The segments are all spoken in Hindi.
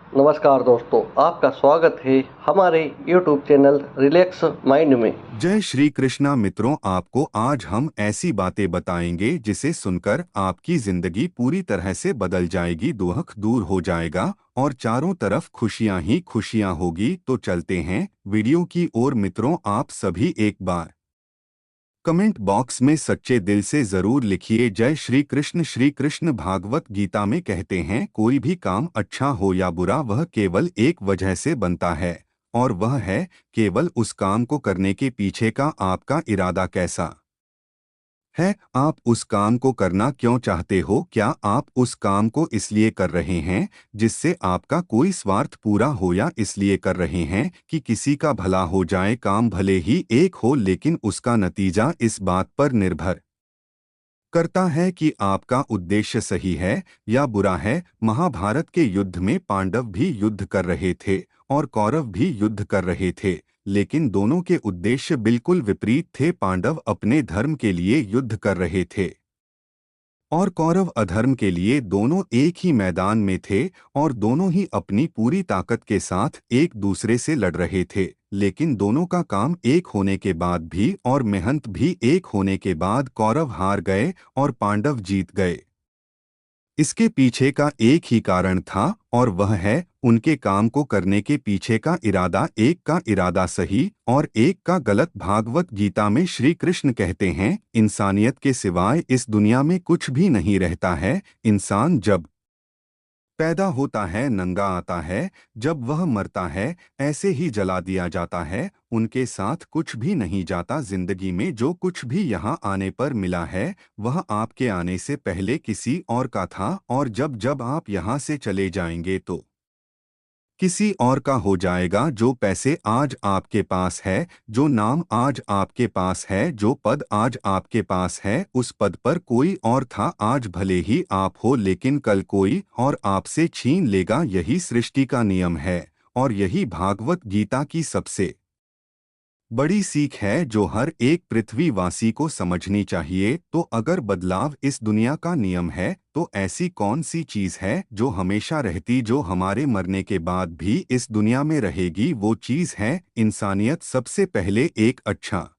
नमस्कार दोस्तों, आपका स्वागत है हमारे YouTube चैनल रिलैक्स माइंड में। जय श्री कृष्णा मित्रों, आपको आज हम ऐसी बातें बताएंगे जिसे सुनकर आपकी जिंदगी पूरी तरह से बदल जाएगी, दुख दूर हो जाएगा और चारों तरफ खुशियां ही खुशियां होगी। तो चलते हैं वीडियो की ओर। मित्रों, आप सभी एक बार कमेंट बॉक्स में सच्चे दिल से जरूर लिखिए जय श्री कृष्ण। श्री कृष्ण भागवत गीता में कहते हैं, कोई भी काम अच्छा हो या बुरा वह केवल एक वजह से बनता है, और वह है केवल उस काम को करने के पीछे का आपका इरादा कैसा है। आप उस काम को करना क्यों चाहते हो? क्या आप उस काम को इसलिए कर रहे हैं जिससे आपका कोई स्वार्थ पूरा हो, या इसलिए कर रहे हैं कि किसी का भला हो जाए? काम भले ही एक हो, लेकिन उसका नतीजा इस बात पर निर्भर करता है कि आपका उद्देश्य सही है या बुरा है। महाभारत के युद्ध में पांडव भी युद्ध कर रहे थे और कौरव भी युद्ध कर रहे थे, लेकिन दोनों के उद्देश्य बिल्कुल विपरीत थे। पांडव अपने धर्म के लिए युद्ध कर रहे थे और कौरव अधर्म के लिए। दोनों एक ही मैदान में थे और दोनों ही अपनी पूरी ताकत के साथ एक दूसरे से लड़ रहे थे, लेकिन दोनों का काम एक होने के बाद भी और मेहनत भी एक होने के बाद कौरव हार गए और पांडव जीत गए। इसके पीछे का एक ही कारण था, और वह है उनके काम को करने के पीछे का इरादा। एक का इरादा सही और एक का गलत। भागवत गीता में श्री कृष्ण कहते हैं, इंसानियत के सिवाय इस दुनिया में कुछ भी नहीं रहता है। इंसान जब पैदा होता है नंगा आता है, जब वह मरता है ऐसे ही जला दिया जाता है, उनके साथ कुछ भी नहीं जाता। जिंदगी में जो कुछ भी यहाँ आने पर मिला है वह आपके आने से पहले किसी और का था, और जब जब आप यहाँ से चले जाएंगे तो किसी और का हो जाएगा। जो पैसे आज आपके पास है, जो नाम आज आपके पास है, जो पद आज आपके पास है, उस पद पर कोई और था। आज भले ही आप हो, लेकिन कल कोई और आपसे छीन लेगा। यही सृष्टि का नियम है और यही भागवत गीता की सबसे बड़ी सीख है जो हर एक पृथ्वीवासी को समझनी चाहिए। तो अगर बदलाव इस दुनिया का नियम है, तो ऐसी कौन सी चीज है जो हमेशा रहती, जो हमारे मरने के बाद भी इस दुनिया में रहेगी? वो चीज है इंसानियत। सबसे पहले एक अच्छा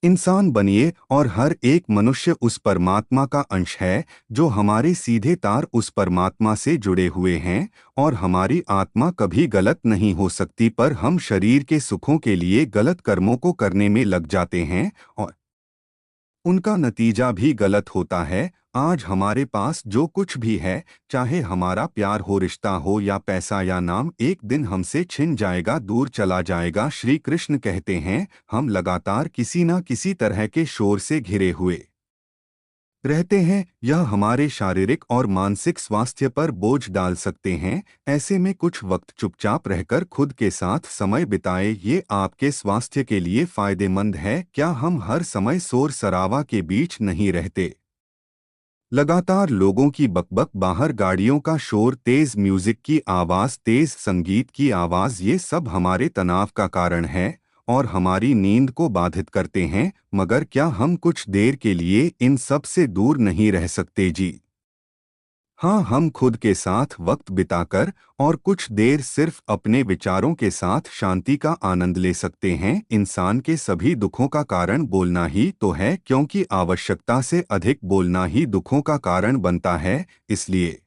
इंसान बनिए, और हर एक मनुष्य उस परमात्मा का अंश है जो हमारे सीधे तार उस परमात्मा से जुड़े हुए हैं। और हमारी आत्मा कभी गलत नहीं हो सकती, पर हम शरीर के सुखों के लिए गलत कर्मों को करने में लग जाते हैं और उनका नतीजा भी गलत होता है। आज हमारे पास जो कुछ भी है, चाहे हमारा प्यार हो, रिश्ता हो, या पैसा या नाम, एक दिन हमसे छिन जाएगा, दूर चला जाएगा। श्री कृष्ण कहते हैं, हम लगातार किसी न किसी तरह के शोर से घिरे हुए रहते हैं। यह हमारे शारीरिक और मानसिक स्वास्थ्य पर बोझ डाल सकते हैं। ऐसे में कुछ वक्त चुपचाप रहकर खुद के साथ समय बिताए, ये आपके स्वास्थ्य के लिए फायदेमंद है। क्या हम हर समय शोर शराबा के बीच नहीं रहते? लगातार लोगों की बकबक, बाहर गाड़ियों का शोर, तेज म्यूजिक की आवाज, तेज संगीत की आवाज, ये सब हमारे तनाव का कारण है और हमारी नींद को बाधित करते हैं। मगर क्या हम कुछ देर के लिए इन सब से दूर नहीं रह सकते जी? हाँ, हम खुद के साथ वक्त बिताकर और कुछ देर सिर्फ अपने विचारों के साथ शांति का आनंद ले सकते हैं। इंसान के सभी दुखों का कारण बोलना ही तो है, क्योंकि आवश्यकता से अधिक बोलना ही दुखों का कारण बनता है। इसलिए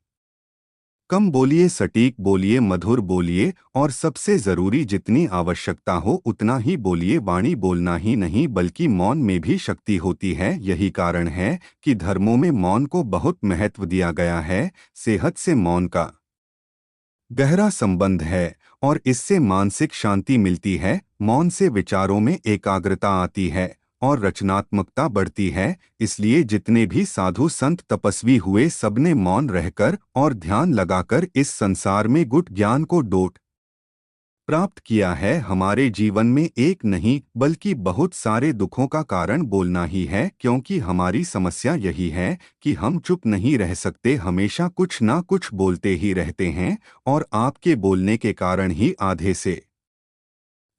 कम बोलिए, सटीक बोलिए, मधुर बोलिए, और सबसे जरूरी, जितनी आवश्यकता हो उतना ही बोलिए। वाणी बोलना ही नहीं बल्कि मौन में भी शक्ति होती है। यही कारण है कि धर्मों में मौन को बहुत महत्व दिया गया है। सेहत से मौन का गहरा संबंध है और इससे मानसिक शांति मिलती है। मौन से विचारों में एकाग्रता आती है और रचनात्मकता बढ़ती है। इसलिए जितने भी साधु संत तपस्वी हुए, सबने मौन रहकर और ध्यान लगाकर इस संसार में गुट ज्ञान को डोट प्राप्त किया है। हमारे जीवन में एक नहीं बल्कि बहुत सारे दुखों का कारण बोलना ही है, क्योंकि हमारी समस्या यही है कि हम चुप नहीं रह सकते, हमेशा कुछ ना कुछ बोलते ही रहते हैं। और आपके बोलने के कारण ही आधे से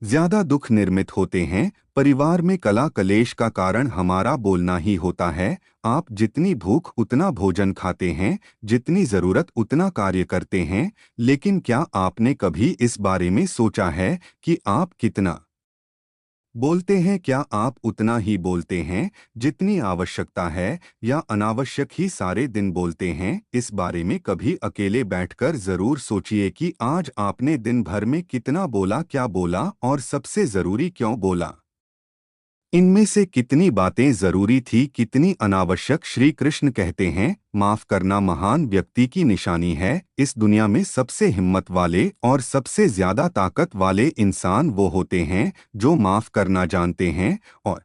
ज्यादा दुख निर्मित होते हैं। परिवार में कला कलेश का कारण हमारा बोलना ही होता है। आप जितनी भूख उतना भोजन खाते हैं, जितनी जरूरत उतना कार्य करते हैं, लेकिन क्या आपने कभी इस बारे में सोचा है कि आप कितना बोलते हैं? क्या आप उतना ही बोलते हैं जितनी आवश्यकता है, या अनावश्यक ही सारे दिन बोलते हैं? इस बारे में कभी अकेले बैठकर जरूर सोचिए कि आज आपने दिन भर में कितना बोला, क्या बोला और सबसे जरूरी क्यों बोला। इनमें से कितनी बातें जरूरी थी, कितनी अनावश्यक। श्री कृष्ण कहते हैं, माफ करना महान व्यक्ति की निशानी है। इस दुनिया में सबसे हिम्मत वाले और सबसे ज्यादा ताकत वाले इंसान वो होते हैं जो माफ करना जानते हैं। और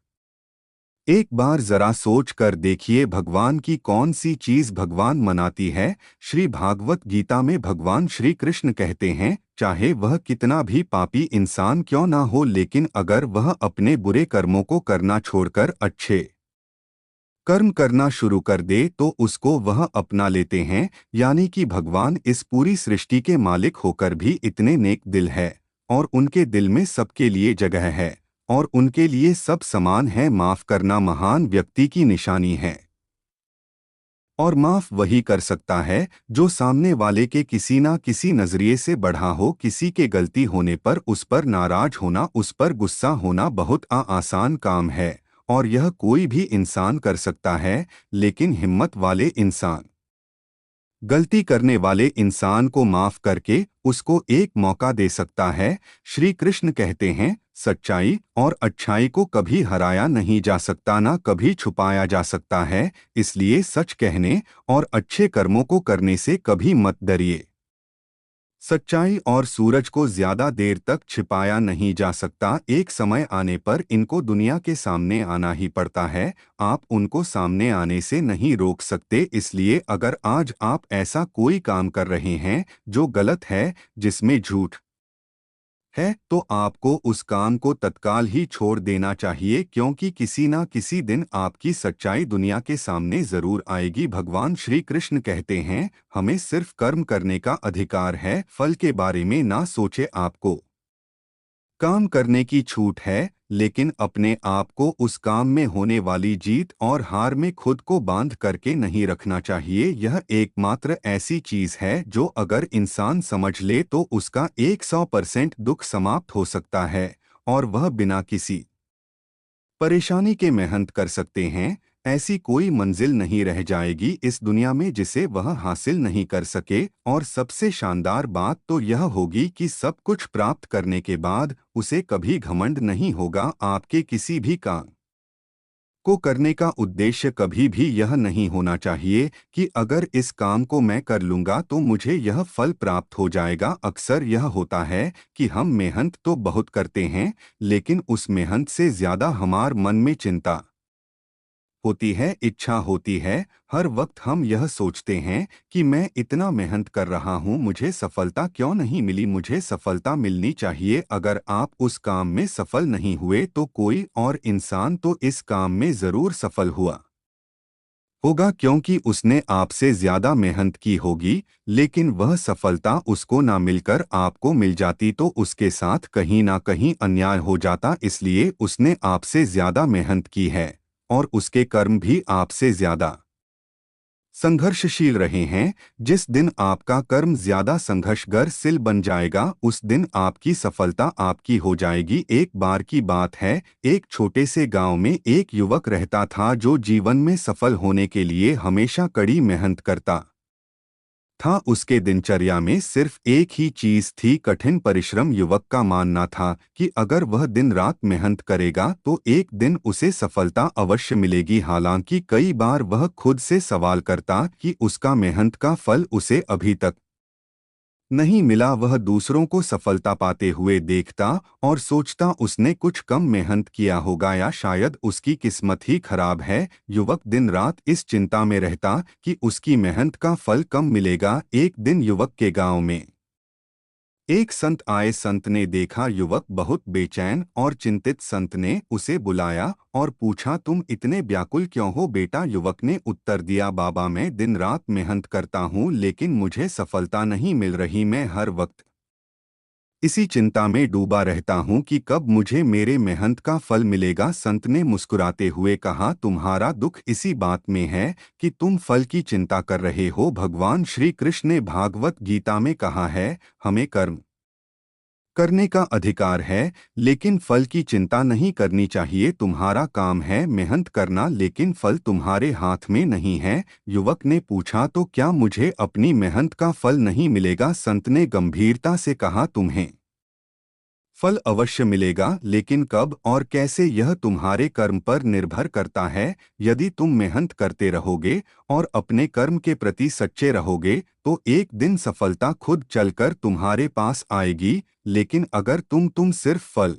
एक बार जरा सोच कर देखिए, भगवान की कौन सी चीज भगवान मनाती है। श्री भागवत गीता में भगवान श्री कृष्ण कहते हैं, चाहे वह कितना भी पापी इंसान क्यों ना हो, लेकिन अगर वह अपने बुरे कर्मों को करना छोड़कर अच्छे कर्म करना शुरू कर दे तो उसको वह अपना लेते हैं। यानी कि भगवान इस पूरी सृष्टि के मालिक होकर भी इतने नेक दिल है, और उनके दिल में सबके लिए जगह है, और उनके लिए सब समान है। माफ करना महान व्यक्ति की निशानी है, और माफ वही कर सकता है जो सामने वाले के किसी ना किसी नजरिए से बढ़ा हो। किसी के गलती होने पर उस पर नाराज होना, उस पर गुस्सा होना बहुत आसान काम है, और यह कोई भी इंसान कर सकता है। लेकिन हिम्मत वाले इंसान गलती करने वाले इंसान को माफ करके उसको एक मौका दे सकता है। श्री कृष्ण कहते हैं, सच्चाई और अच्छाई को कभी हराया नहीं जा सकता, ना कभी छुपाया जा सकता है। इसलिए सच कहने और अच्छे कर्मों को करने से कभी मत डरिए। सच्चाई और सूरज को ज्यादा देर तक छिपाया नहीं जा सकता। एक समय आने पर इनको दुनिया के सामने आना ही पड़ता है। आप उनको सामने आने से नहीं रोक सकते। इसलिए अगर आज आप ऐसा कोई काम कर रहे हैं जो गलत है, जिसमें झूठ है, तो आपको उस काम को तत्काल ही छोड़ देना चाहिए, क्योंकि किसी ना किसी दिन आपकी सच्चाई दुनिया के सामने जरूर आएगी। भगवान श्री कृष्ण कहते हैं, हमें सिर्फ कर्म करने का अधिकार है, फल के बारे में ना सोचे। आपको काम करने की छूट है, लेकिन अपने आप को उस काम में होने वाली जीत और हार में खुद को बांध करके नहीं रखना चाहिए। यह एकमात्र ऐसी चीज है जो अगर इंसान समझ ले तो उसका 100% दुख समाप्त हो सकता है, और वह बिना किसी परेशानी के मेहनत कर सकते हैं। ऐसी कोई मंजिल नहीं रह जाएगी इस दुनिया में जिसे वह हासिल नहीं कर सके। और सबसे शानदार बात तो यह होगी कि सब कुछ प्राप्त करने के बाद उसे कभी घमंड नहीं होगा। आपके किसी भी काम को करने का उद्देश्य कभी भी यह नहीं होना चाहिए कि अगर इस काम को मैं कर लूंगा तो मुझे यह फल प्राप्त हो जाएगा। अक्सर यह होता है कि हम मेहनत तो बहुत करते हैं, लेकिन उस मेहनत से ज्यादा हमार मन में चिंता होती है, इच्छा होती है। हर वक्त हम यह सोचते हैं कि मैं इतना मेहनत कर रहा हूँ, मुझे सफलता क्यों नहीं मिली, मुझे सफलता मिलनी चाहिए। अगर आप उस काम में सफल नहीं हुए तो कोई और इंसान तो इस काम में जरूर सफल हुआ होगा, क्योंकि उसने आपसे ज्यादा मेहनत की होगी। लेकिन वह सफलता उसको ना मिलकर आपको मिल जाती तो उसके साथ कहीं ना कहीं अन्याय हो जाता। इसलिए उसने आपसे ज्यादा मेहनत की है, और उसके कर्म भी आपसे ज्यादा संघर्षशील रहे हैं। जिस दिन आपका कर्म ज्यादा संघर्षशील बन जाएगा, उस दिन आपकी सफलता आपकी हो जाएगी। एक बार की बात है, एक छोटे से गांव में एक युवक रहता था जो जीवन में सफल होने के लिए हमेशा कड़ी मेहनत करता था। उसके दिनचर्या में सिर्फ एक ही चीज थी, कठिन परिश्रम। युवक का मानना था कि अगर वह दिन रात मेहनत करेगा तो एक दिन उसे सफलता अवश्य मिलेगी। हालांकि कई बार वह खुद से सवाल करता कि उसका मेहनत का फल उसे अभी तक नहीं मिला। वह दूसरों को सफलता पाते हुए देखता और सोचता उसने कुछ कम मेहनत किया होगा, या शायद उसकी किस्मत ही खराब है। युवक दिन रात इस चिंता में रहता कि उसकी मेहनत का फल कम मिलेगा। एक दिन युवक के गांव में एक संत आए। संत ने देखा युवक बहुत बेचैन और चिंतित। संत ने उसे बुलाया और पूछा, तुम इतने व्याकुल क्यों हो बेटा? युवक ने उत्तर दिया, बाबा मैं दिन रात मेहनत करता हूँ, लेकिन मुझे सफलता नहीं मिल रही। मैं हर वक्त इसी चिंता में डूबा रहता हूँ कि कब मुझे मेरे मेहनत का फल मिलेगा। संत ने मुस्कुराते हुए कहा, तुम्हारा दुख इसी बात में है कि तुम फल की चिंता कर रहे हो। भगवान श्री कृष्ण ने भागवत गीता में कहा है, हमें कर्म करने का अधिकार है, लेकिन फल की चिंता नहीं करनी चाहिए। तुम्हारा काम है मेहनत करना, लेकिन फल तुम्हारे हाथ में नहीं है। युवक ने पूछा, तो क्या मुझे अपनी मेहनत का फल नहीं मिलेगा? संत ने गंभीरता से कहा, तुम्हें फल अवश्य मिलेगा, लेकिन कब और कैसे यह तुम्हारे कर्म पर निर्भर करता है। यदि तुम मेहनत करते रहोगे और अपने कर्म के प्रति सच्चे रहोगे तो एक दिन सफलता खुद चलकर तुम्हारे पास आएगी। लेकिन अगर तुम सिर्फ फल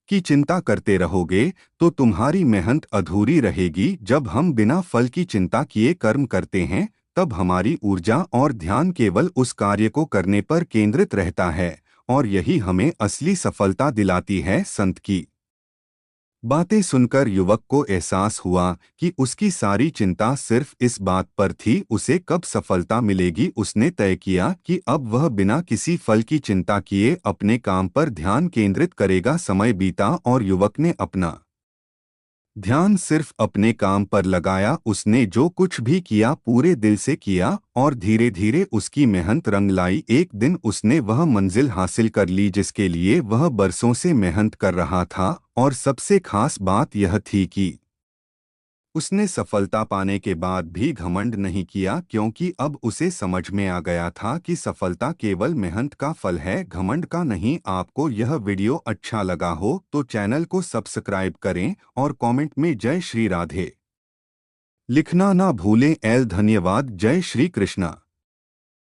की चिंता करते रहोगे तो तुम्हारी मेहनत अधूरी रहेगी। जब हम बिना फल की चिंता किए कर्म करते हैं तब हमारी ऊर्जा और ध्यान केवल उस कार्य को करने पर केंद्रित रहता है, और यही हमें असली सफलता दिलाती है। संत की बातें सुनकर युवक को एहसास हुआ कि उसकी सारी चिंता सिर्फ इस बात पर थी, उसे कब सफलता मिलेगी। उसने तय किया कि अब वह बिना किसी फल की चिंता किए अपने काम पर ध्यान केंद्रित करेगा। समय बीता और युवक ने अपना ध्यान सिर्फ अपने काम पर लगाया। उसने जो कुछ भी किया पूरे दिल से किया और धीरे धीरे उसकी मेहनत रंग लाई। एक दिन उसने वह मंजिल हासिल कर ली जिसके लिए वह बरसों से मेहनत कर रहा था। और सबसे खास बात यह थी कि उसने सफलता पाने के बाद भी घमंड नहीं किया, क्योंकि अब उसे समझ में आ गया था कि सफलता केवल मेहनत का फल है, घमंड का नहीं। आपको यह वीडियो अच्छा लगा हो तो चैनल को सब्सक्राइब करें और कमेंट में जय श्री राधे लिखना ना भूलें। धन्यवाद। जय श्री कृष्णा।